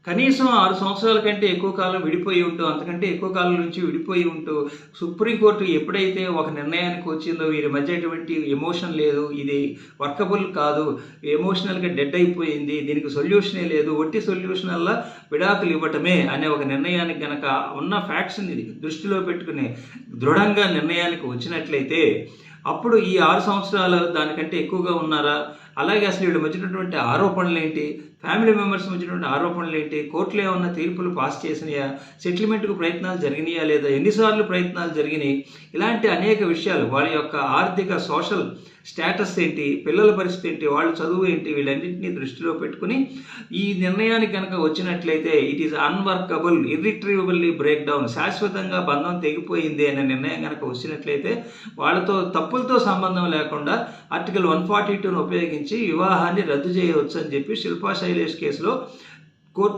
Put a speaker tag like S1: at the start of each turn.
S1: కనీసం 6 సంవత్సరాల కంటే ఎక్కువ కాలం విడిపోయి ఉంటూ, అంతకంటే ఎక్కువ కాలం నుంచి విడిపోయి ఉంటూ, సుప్రీంకోర్టు ఎప్పుడైతే ఒక నిర్ణయానికి వచ్చిందో వీరి మధ్య ఎటువంటి ఎమోషన్ లేదు, ఇది వర్కబుల్ కాదు, ఎమోషనల్‌గా డెడ్ అయిపోయింది, దీనికి సొల్యూషనే లేదు, ఒట్టి సొల్యూషన్ వల్ల విడాకులు ఇవ్వటమే అనే ఒక నిర్ణయానికి గనక ఉన్న ఫ్యాక్ట్స్‌ని దృష్టిలో పెట్టుకుని దృఢంగా నిర్ణయానికి వచ్చినట్లయితే, అప్పుడు ఈ 6 సంవత్సరాలు దానికంటే ఎక్కువగా ఉన్నారా? అలాగే అసలు వీళ్ళ మధ్య ఉన్నటువంటి ఆరోపణలేంటి? ఫ్యామిలీ మెంబర్స్ మధ్య ఉన్నటువంటి ఆరోపణలేంటి? కోర్టులో ఏమన్నా తీర్పులు పాస్ చేసినాయా? సెటిల్మెంట్‌కు ప్రయత్నాలు జరిగినాయా లేదా? ఎన్నిసార్లు ప్రయత్నాలు జరిగినాయి? ఇలాంటి అనేక విషయాలు, వాళ్ళ యొక్క ఆర్థిక, సోషల్ స్టేటస్ ఏంటి? పిల్లల పరిస్థితి ఏంటి? వాళ్ళ చదువు ఏంటి? వీళ్ళన్నింటినీ దృష్టిలో పెట్టుకుని ఈ నిర్ణయానికి కనుక వచ్చినట్లయితే ఇట్ ఈస్ అన్వర్కబుల్, ఇర్రిట్రీవబుల్లీ బ్రేక్ డౌన్, శాశ్వతంగా బంధం తెగిపోయింది అనే నిర్ణయం కనుక వచ్చినట్లయితే వాళ్ళతో తప్పులతో సంబంధం లేకుండా ఆర్టికల్ 142ను ఉపయోగించి వివాహాన్ని రద్దు చేయవచ్చు అని చెప్పి శిల్పా శైలేష్ కేసులో కోర్టు